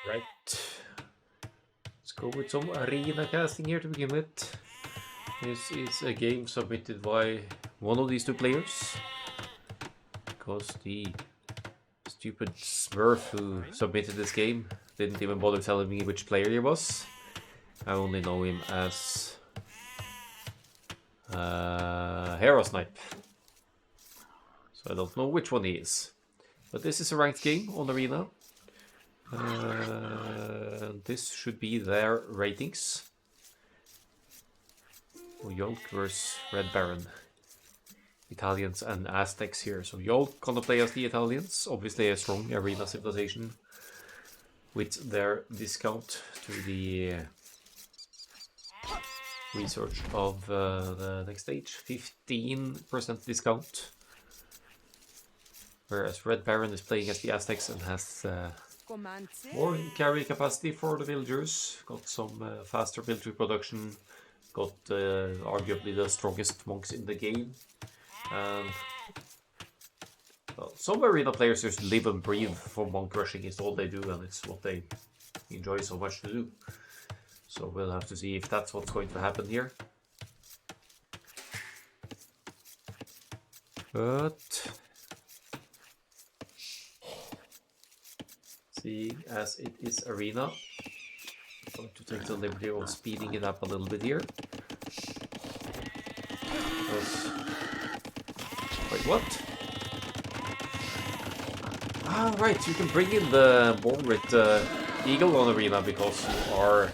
Right. Let's go with some arena casting here to begin with. This is a game submitted by one of these two players. Because the stupid Smurf who submitted this game didn't even bother telling me which player he was. I only know him as Hero Snipe. So I don't know which one he is. But this is a ranked game on Arena. This should be their ratings. Yolk versus Red Baron. Italians and Aztecs here. So Yolk gonna play as the Italians. Obviously a strong Arena civilization. With their discount to the research of the next stage. 15% discount. Whereas Red Baron is playing as the Aztecs and has more carry capacity for the villagers. Got some faster military production. Got arguably the strongest monks in the game. And well, some arena players just live and breathe for monk rushing. It's all they do and it's what they enjoy so much to do. So we'll have to see if that's what's going to happen here. But seeing as it is arena, I'm going to take the liberty of speeding it up a little bit here. Wait, what? Ah, right, you can bring in the board with Eagle on arena because you are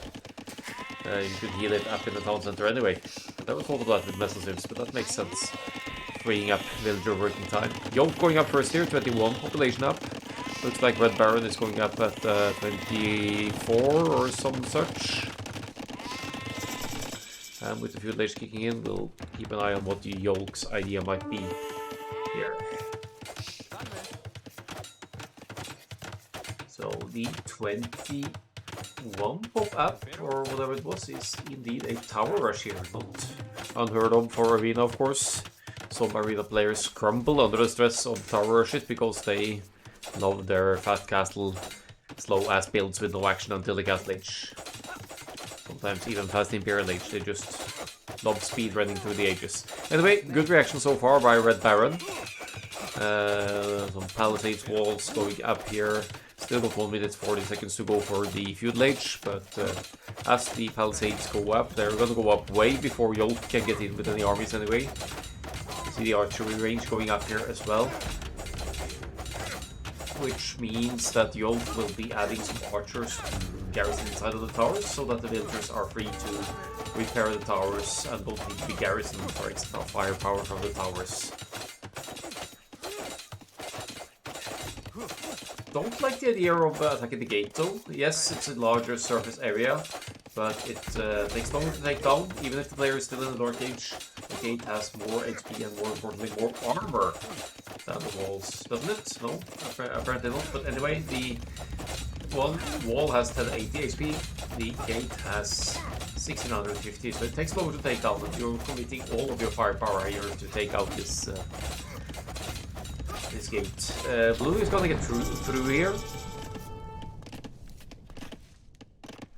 you could heal it up in the town center anyway. I never thought of that with Metal Sims, but that makes sense. Freeing up villager working time. Yolk going up first here, 21 population up. Looks like Red Baron is going up at 24 or some such. And with the feudal age kicking in, we'll keep an eye on what the Yolk's idea might be here. So the 21 pop up, or whatever it was, is indeed a tower rush here. Not unheard of for Arena, of course. Some Arena players crumble under the stress of tower rushes because they love their fast castle, slow ass builds with no action until the castle age. Sometimes even fast Imperial age, they just love speed running through the ages. Anyway, good reaction so far by Red Baron. Some palisades walls going up here. Still got 1 minute 40 seconds to go for the feudal age, but as the palisades go up, they're gonna go up way before Yolk can get in with any armies anyway. You see the archery range going up here as well. Which means that Yolk will be adding some archers to garrison inside of the towers so that the villagers are free to repair the towers and don't need to be garrisoned for extra firepower from the towers. Don't like the idea of attacking the gate though. Yes, it's a larger surface area, but it takes longer to take down, even if the player is still in the Dark Age. The gate has more HP and more importantly more armor than the walls, doesn't it? No, apparently not. But anyway, the one wall has 1080 HP, the gate has 1650, so it takes longer to take down, and you're committing all of your firepower here to take out this this gate. Blue is gonna get through here,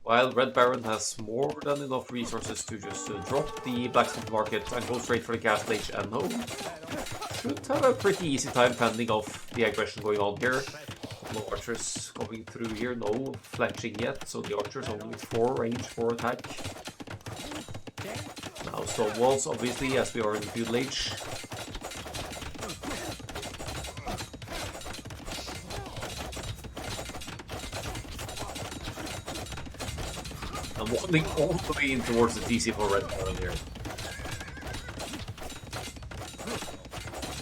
while Red Baron has more than enough resources to just drop the blacksmith market and go straight for the castle age and home. Should have a pretty easy time fending off the aggression going on here. No archers coming through here, no fletching yet, so the archers only with 4 range for attack. Now stone walls, obviously, as we are in the feudal age. I'm walking all the way in towards the TC for Red Baron here.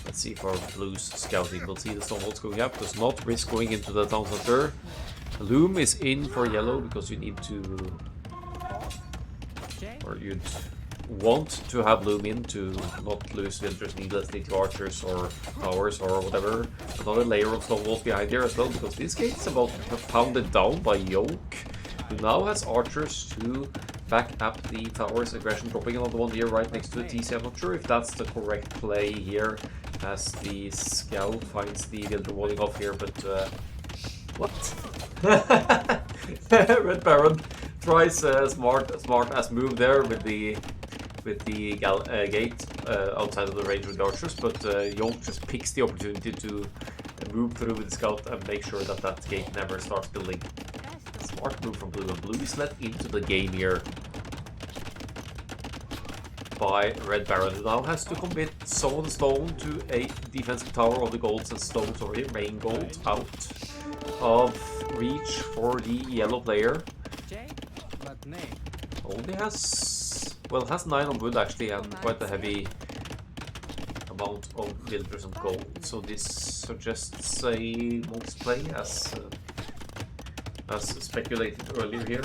Let's see if our blues scouting will see the stone walls going up. Does not risk going into the town center. Loom is in for yellow because you need to, or you'd want to have Loom in to not lose villagers needlessly to archers or towers or whatever. Another layer of stone walls behind here as well, because this gate is about to be pounded down by Yolk, who now has archers to back up the tower's aggression, dropping another one here right next to the TC. I'm not sure if that's the correct play here, as the scout finds the villager walling off here, but what? Red Baron tries a smart ass move there with the gate outside of the range with the archers, but Yolk just picks the opportunity to move through with the scout and make sure that that gate never starts building. Smart move from Blue, and Blue is let into the game here by Red Baron, who now has to commit Stone to a defensive tower of the golds and stones over here. Main gold out of reach for the yellow player. Only has, well, has 9 on wood actually, and quite a heavy amount of villagers and gold. So this suggests a monk's play as speculated earlier here.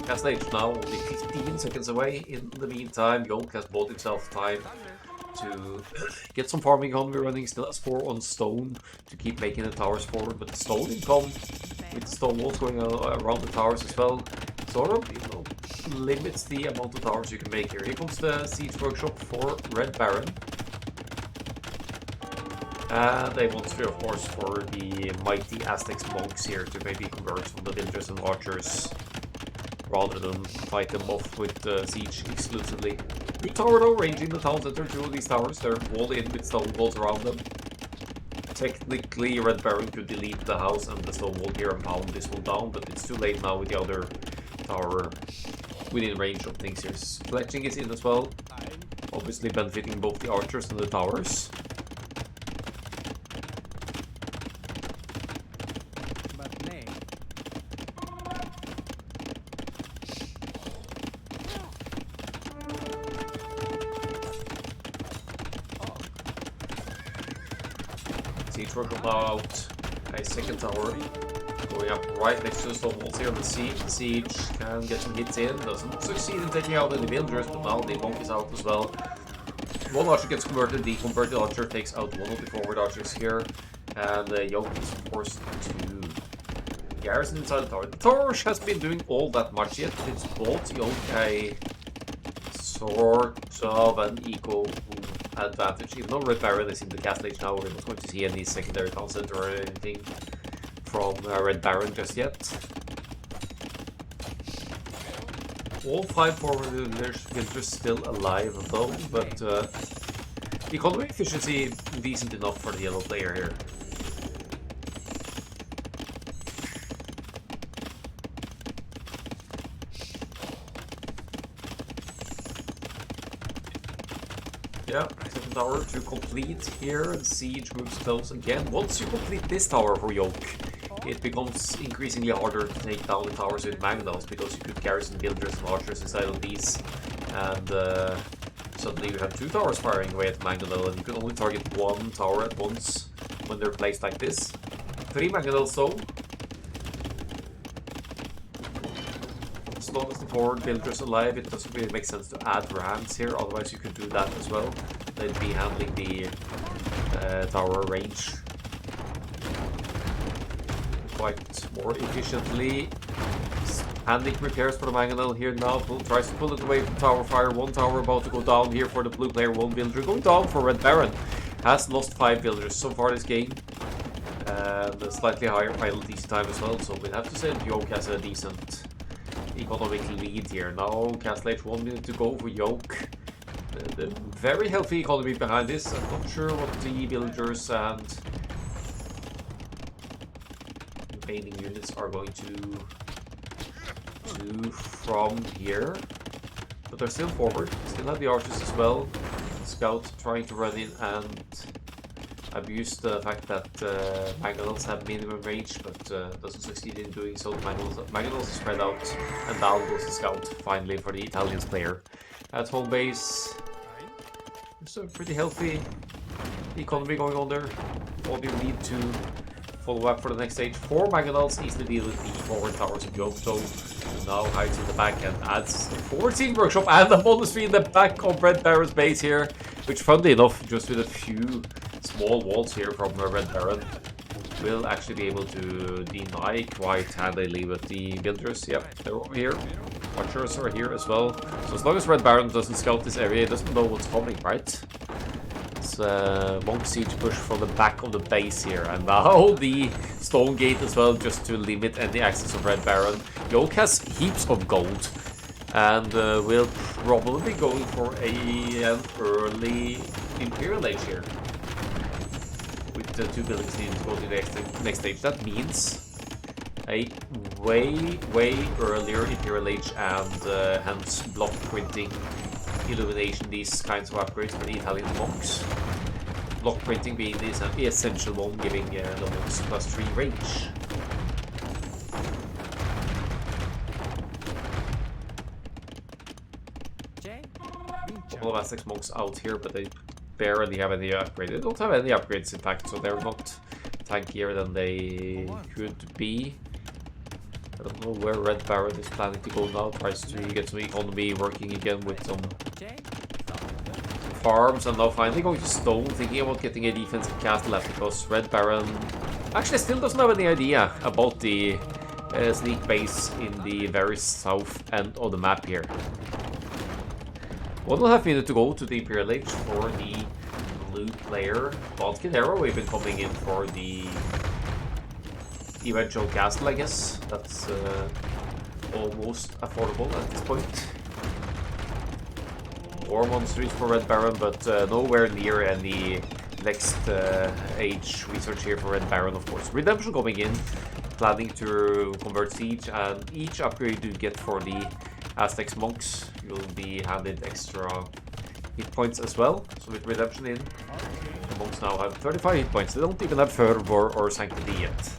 Castle Age now only 15 seconds away. In the meantime, Yolk has bought himself time to get some farming economy running. Still has 4 on stone to keep making the towers forward, but the stone income with the stone walls going around the towers as well sort of, you know, limits the amount of towers you can make here. Here comes the siege workshop for Red Baron. And they want to, of course, for the mighty Aztecs monks here to maybe convert from the villagers and archers rather than fight them off with siege exclusively. Good tower though, ranging the town center. 2 of these towers, they're walled in with stone walls around them. Technically, Red Baron could delete the house and the stone wall here and pound this one down, but it's too late now with the other tower within range of things here. Fletching is in as well, obviously benefiting both the archers and the towers. Siege workshop now out a second tower, going up right next to the stone walls here. The siege can get some hits in, doesn't succeed in taking out any villagers, but now the monk is out as well. One archer gets converted, the converted archer takes out one of the forward archers here, and Yolk is forced to garrison inside the tower. The tower hasn't been doing all that much yet. It's bought Yolk a sort of an eco advantage. Even though Red Baron is in the castle age now, we're not going to see any secondary town center or anything from Red Baron just yet. All 5 forward villagers still alive though, but the economy efficiency decent enough for the yellow player here. Yeah, second tower to complete here. Siege moves close again. Once you complete this tower for Yolk, it becomes increasingly harder to take down the towers with mangonels, because you could garrison villagers and archers inside of these, and suddenly you have 2 towers firing away at mangonel, and you can only target 1 tower at once when they're placed like this. 3 mangonels though. As long as the forward villagers alive, it doesn't really make sense to add rams here, otherwise you could do that as well. They'd be handling the tower range quite more efficiently. Handling repairs for the mangonel here now. Tries to pull it away from tower fire. 1 tower about to go down here for the blue player. 1 villager going down for Red Baron. Has lost 5 villagers so far this game. And a slightly higher final DC time as well, so we'd have to say that Yolk has a decent economic lead here. Now Castle Age, 1 minute to go for Yolk. The very healthy economy behind this. I'm not sure what the villagers and invading units are going to do from here, but they're still forward. Still have the archers as well. Scout trying to run in and abuse the fact that mangonels have minimum range, but doesn't succeed in doing so. The mangonels are spread out, and down goes the scout finally for the Italians player. At home base, there's a pretty healthy economy going on there. All you need to follow up for the next stage. 4 mangonels easily deal with the forward towers of Yolk, though. Now hides in the back and adds a 14 workshop and a monastery in the back of Red Baron's base here, which, funnily enough, just with a few small walls here from Red Baron, will actually be able to deny quite handily with the villagers. Yep, they're over here. Watchers are here as well. So as long as Red Baron doesn't scout this area, he doesn't know what's coming, right? It's Monk Siege push from the back of the base here. And now the Stone Gate as well, just to limit any access of Red Baron. Yoke has heaps of gold. And will probably be going for an early Imperial Age here. With the 2 buildings needed to go to the next stage. That means a way earlier Imperial Age and hence block printing, illumination, these kinds of upgrades for the Italian monks. Block printing being the essential one, giving the monks +3 range. A couple of Aztec monks out here, but they barely have any upgrades. They don't have any upgrades, in fact, so they're not tankier than they could be. I don't know where Red Baron is planning to go now. Tries to get some economy working again with some farms, and now finally going to Stone, thinking about getting a defensive castle left, because Red Baron actually still doesn't have any idea about the sneak base in the very south end of the map here. 1.5 minutes to go to the Imperial Age for the blue player. Balkanero even coming in for the eventual castle, I guess. That's almost affordable at this point. More monasteries for Red Baron, but nowhere near any next age research here for Red Baron, of course. Redemption coming in, planning to convert siege, and each upgrade you get for the Aztec monks, you'll be handed extra hit points as well. So with Redemption in, the monks now have 35 hit points. They don't even have Fervor or Sanctity yet.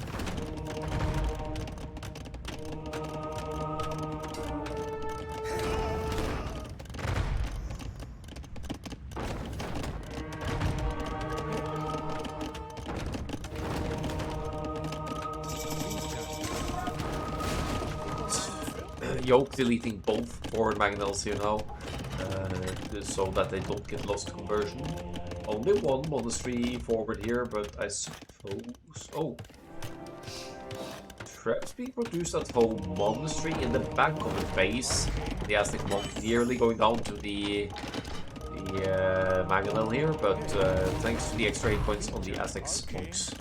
Yoke deleting both forward mangonels here now, so that they don't get lost to conversion. Only one monastery forward here, but I suppose... Oh! Traps being produced at home monastery in the back of the base. The Aztec monk nearly going down to the mangonel here, but thanks to the extra 8 points on the Aztec monks,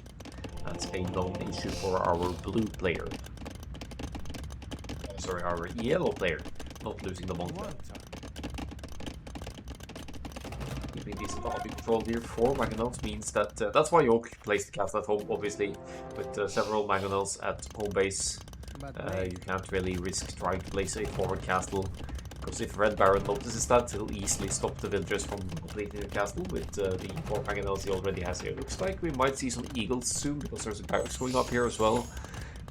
that's a known issue for our blue player. Sorry, our yellow player, not losing the monk. Keeping decent RP control here for mangonels means that that's why Yoke plays the castle at home, obviously, with several mangonels at home base. You can't really risk trying to place a forward castle, because if Red Baron notices that, he'll easily stop the villagers from completing the castle with the 4 mangonels he already has here. Looks like we might see some eagles soon, because there's a barracks going up here as well.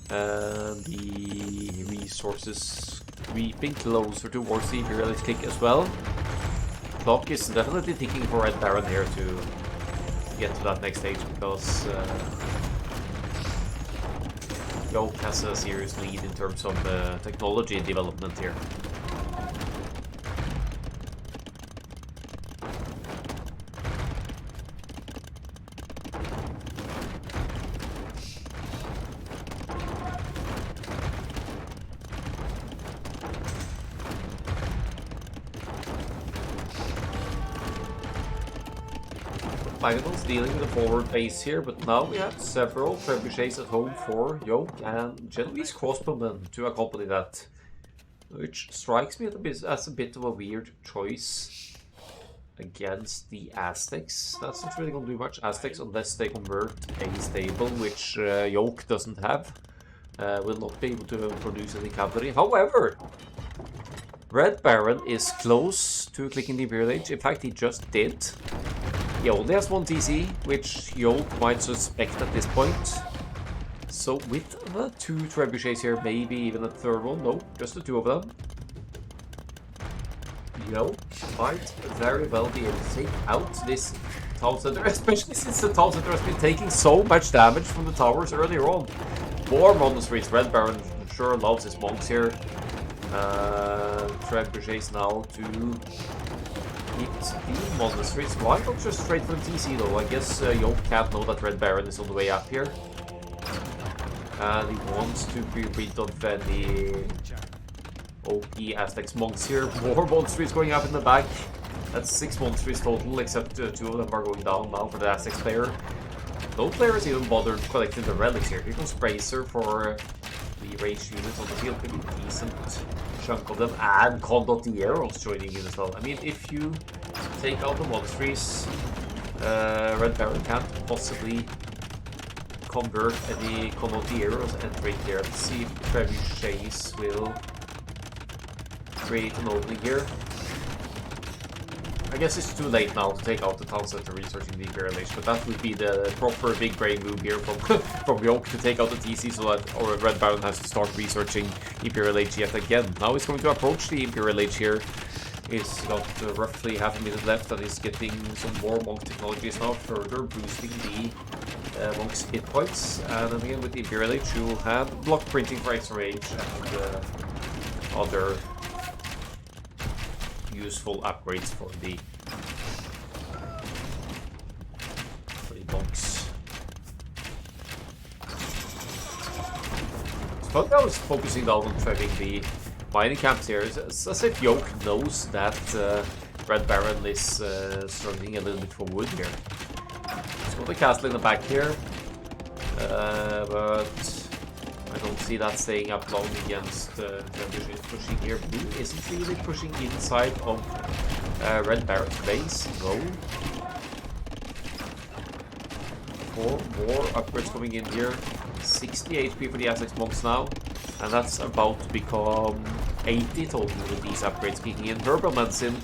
The resources creeping closer towards the Imperialist kick as well. Clock is definitely ticking for Red Baron here to get to that next stage, because Yoke has a serious lead in terms of technology development here. Mangonels dealing with the forward base here, but now we have several trebuchets at home for Yoke and Genoese crossbowmen to accompany that, which strikes me as a bit of a weird choice against the Aztecs. That's not really going to do much. Aztecs, unless they convert a stable, which Yoke doesn't have, will not be able to produce any cavalry. However, Red Baron is close to clicking the Imperial Age. In fact, he just did. He only has 1 TC, which Yoke might suspect at this point. So with the 2 trebuchets here, maybe even a 3rd one, no, just the 2 of them. Yoke might very well be able to take out this town center, especially since the town center has been taking so much damage from the towers earlier on. More monasteries. Red Baron sure loves his monks here. Trebuchets now to the monasteries. Why not just straight for the TC though? I guess Yoke can't know that Red Baron is on the way up here. And he wants to be rid of any OP Aztecs monks here. More monsters going up in the back. That's 6 monsters total, except 2 of them are going down now for the Aztecs player. No players even bothered collecting the relics here. Here comes Bracer for the rage units on the field. Pretty decent chunk of them. And Condotieros joining in as well. I mean, if you take out the monsters, Red Baron can't possibly convert any Condotieros entering here. Let's see if Trebuchets will create an opening here. I guess it's too late now to take out the town center researching the Imperial Age, but that would be the proper big brain move here from from Yoke to take out the TC so that or Red Baron has to start researching Imperial Age yet again. Now he's going to approach the Imperial Age here. He's got roughly half a minute left and he's getting some more monk technologies now, further boosting the monk's hit points. And then again with the Imperial Age you will have block printing for extra range and other useful upgrades for the monks. So I was focusing down on trapping the mining camps here. It's as if Yoke knows that Red Baron is struggling a little bit for wood here. He's got the castle in the back here, but I don't see that staying up long against pushing here. Blue isn't really pushing inside of Red Baron's base. No. 4 more upgrades coming in here. 60 HP for the Aztecs monks now. And that's about to become 80 total with these upgrades kicking in. Herbal Medicine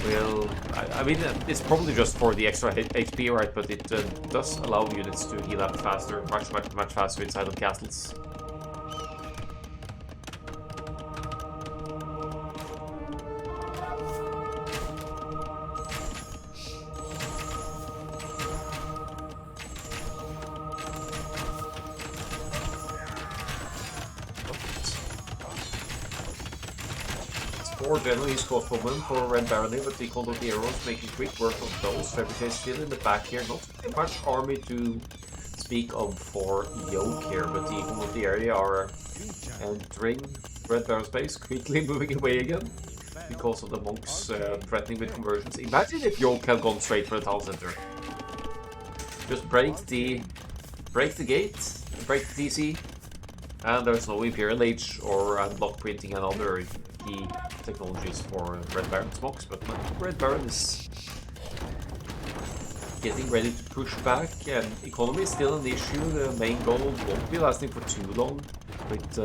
will... I mean, it's probably just for the extra HP, right? But it does allow units to heal up faster, much faster inside of castles. Or generally he's cost problem for Red Barony, but the Condotieros making quick work of those. Trebuchet still in the back here, not very much army to speak of for Yoke here, but the Condotieros are entering Red Baron's base, quickly moving away again because of the monks threatening with conversions. Imagine if Yoke had gone straight for the town center. Just break the gate, break the TC, and there's no Imperial Age or block printing and other key technologies for Red Baron's monks, but Red Baron is getting ready to push back, and economy is still an issue. The main goal won't be lasting for too long with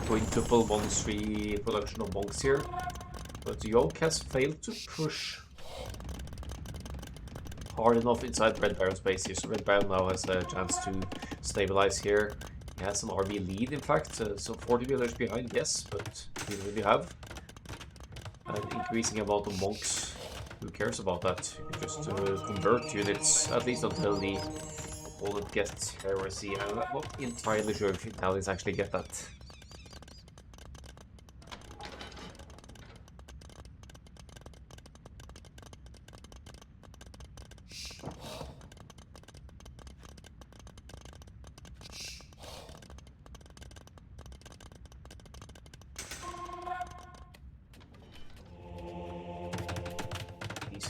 quintuple monastery production of monks here, but Yoke has failed to push hard enough inside Red Baron's base here, so Red Baron now has a chance to stabilize here. He has an army lead, in fact, so 40 villagers behind, yes, but he really have an increasing amount of monks. Who cares about that? You just convert units, at least until the opponent gets heresy. I'm not entirely sure if Italians actually get that.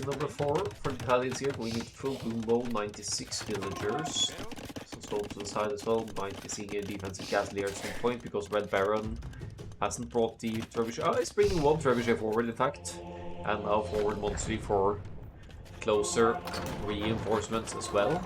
Number 4 for the Italians here, going into full boom bow, 96 villagers. Some slow to the side as well, might be seeing a defensive castle here at some point because Red Baron hasn't brought the trebuchet. Oh, he's bringing 1 trebuchet forward in fact, and now forward monthly for closer reinforcements as well.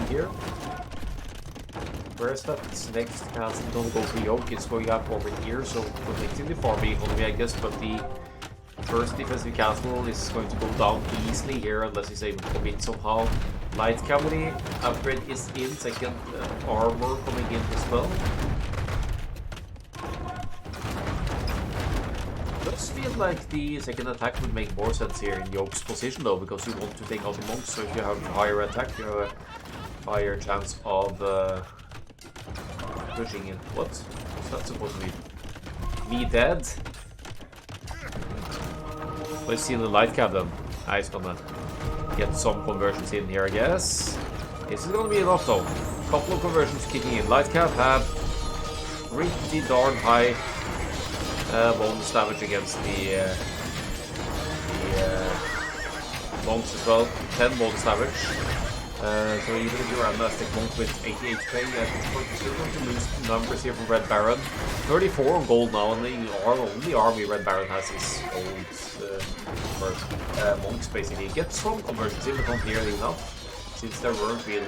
Here. Whereas that next castle don't go for Yoke, it's going up over here, so protecting the farming economy I guess, but the first defensive castle is going to go down easily here unless he's able to come in somehow. Light cavalry upgrade is in, second armor coming in as well. Does feel like the second attack would make more sense here in Yoke's position though, because you want to take out the monks, so if you have a higher attack, you have a higher chance of pushing in. What? What's that supposed to be? Me dead? Let's see the light cab then. He's gonna get some conversions in here, I guess. This is gonna be enough though. Couple of conversions kicking in. Light cab have pretty darn high bonus damage against the monks as well. 10 bonus damage. So even if you're a Nastic monk with 80 HP, it's still going to lose numbers here from Red Baron. 34 on gold now, and the only army Red Baron has is gold for monks basically. Get some conversions in, but not nearly enough, since there weren't really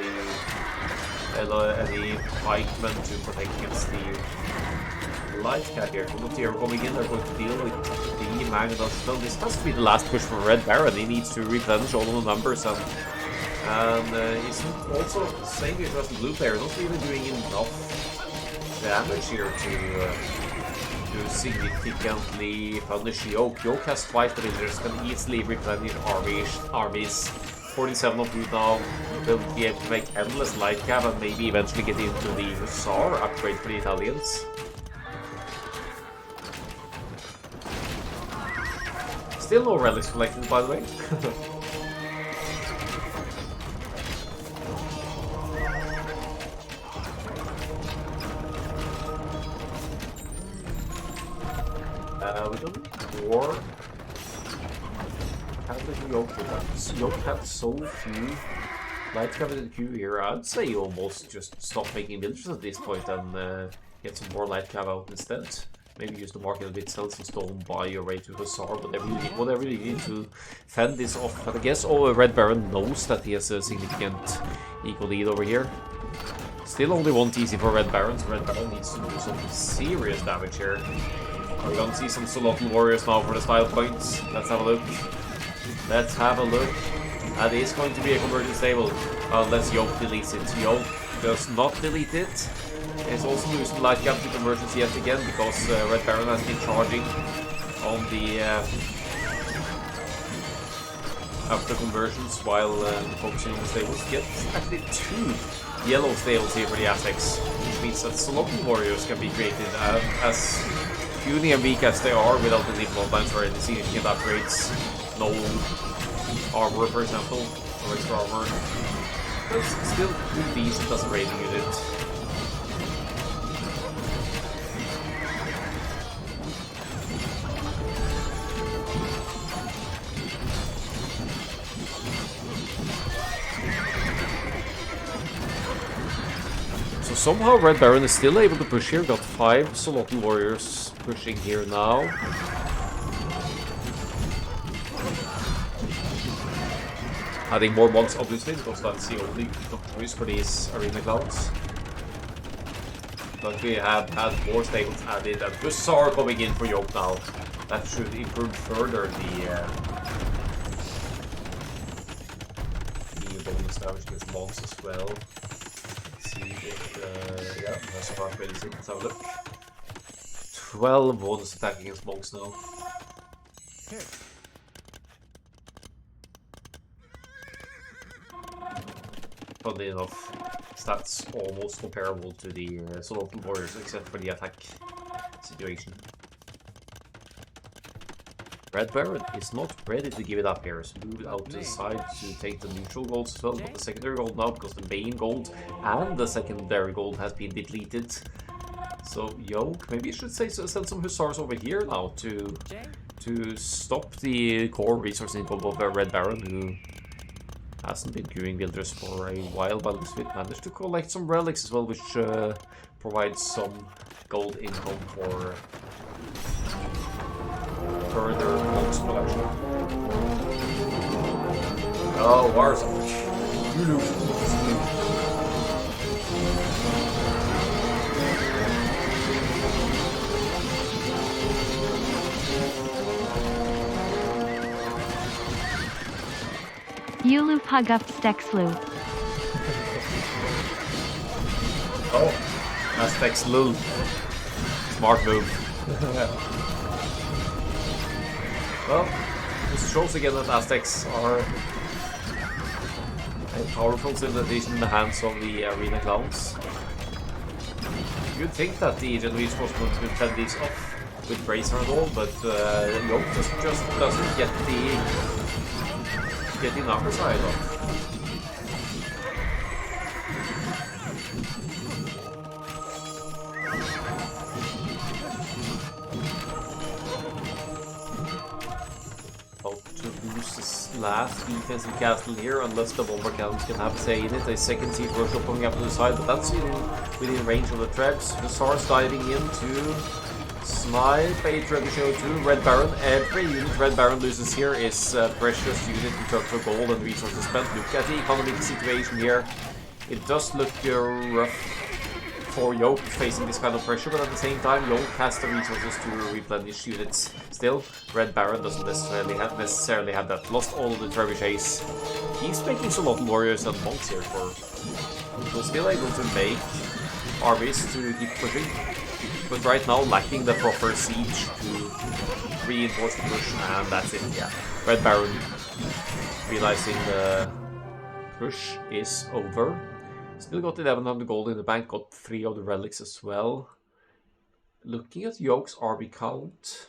any pikemen to protect against the light cat here. Not here coming in, they're going to deal with the Magnet. So this has to be the last push for Red Baron. He needs to replenish all of the numbers, and he's also same here as the blue player, not even doing enough damage here to significantly punish Yoke. Yoke has 5 villagers, can easily replenish armies. 47 of you now will be able to make endless light cab and maybe eventually get into the Hussar upgrade for the Italians. Still no relics collected, by the way. We don't war. How did Yoke had so few light cab in the queue here? I'd say you almost just stop making villagers at this point and get some more light cab out instead. Maybe use the market a bit, sell some stone, buy your way to Hussar, whatever you need to fend this off. But I guess Red Baron knows that he has a significant equal lead over here. Still only one TC for Red Baron, so Red Baron needs to do some serious damage here. We're gonna see some Solotl warriors now for the style points. Let's have a look. Let's have a look. And it's going to be a converted stable unless Yoke deletes it. Yoke does not delete it. It's also losing light cab to conversions yet again because Red Baron has been charging on the after conversions while focusing on the stables. Get actually 2 yellow stables here for the Aztecs, which means that Solotl warriors can be created as puny and weak as they are without the deep bloodlines or any significant upgrades. No armor, for example, or extra armor. But it's still pretty decent as a raiding unit. So somehow Red Baron is still able to push here. Got 5 Solotl warriors pushing here now. Adding more monks, obviously, because that's the only choice for these arena clouds. But we have had more stables added, and Hussar coming in for Yoke now. That should improve further the bonus damage against monks as well. Let's see if, yeah, Hussar upgrade is in. Let's have a look. 12 bonus attack against monks now. Funnily enough, stats almost comparable to the Solotl warriors, except for the attack situation. Red Baron is not ready to give it up here, so move out to the side to take the neutral golds as well, but the secondary gold now, because the main gold and the secondary gold has been depleted. So Yoke, maybe you should say send some Hussars over here now to stop the core resource income of Red Baron, who hasn't been queuing builders for a while, but we managed to collect some relics as well, which provides some gold income for further monks production. Oh, wars! You lose. Yulu Puggup Stexlu. Oh, that's Stexlu. Smart move. Well, this shows again that Aztecs are a powerful civilization in the hands of the arena clowns. You'd think that the Genoese was going to fend these off with Bracer and all, but Yoke just doesn't get the number side off. About to lose this last defensive castle here, unless the bomber cannons can have a say in it. A second siege workshop coming up to the side, but that's within range of the trebs. The Hussars diving in to snipe a Trebuchet 2. Red Baron. Every unit Red Baron loses here is precious unit in terms of gold and resources spent. Look at the economic situation here. It does look rough for Yoke facing this kind of pressure, but at the same time, Yoke has the resources to replenish units still. Red Baron doesn't necessarily have that. Lost all of the trebuchets. He's making some lot warriors and monks here for still able to make armies to keep pushing. But right now lacking the proper siege to reinforce the push, and that's it, yeah. Red Baron realizing the push is over. Still got 1100 gold in the bank, got 3 of the relics as well. Looking at Yoke's army count,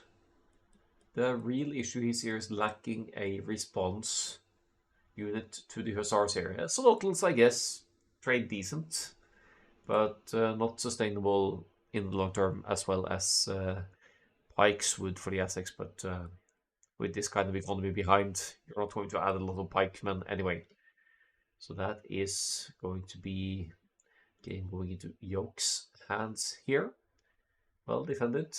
the real issue here is lacking a response unit to the Hussars here. Solotals, I guess, trade decent, but not sustainable in the long term, as well as pikes would for the Aztecs, but with this kind of economy behind, you're not going to add a lot of pikemen anyway. So that is going to be game going into Yoke's hands here. Well defended.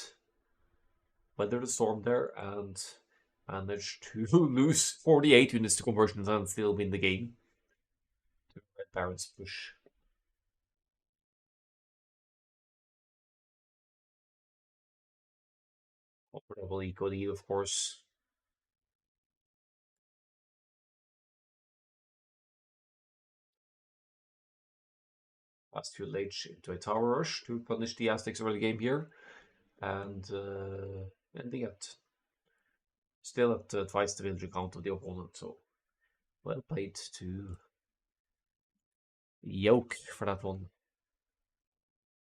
Weathered the storm there and managed to lose 48 units to conversions and still win the game. To Red Baron's push. Double eco deal, of course. Last two late into a tower rush to punish the Aztecs early game here. And ending at still at twice the villager count of the opponent. So well played to Yoke for that one.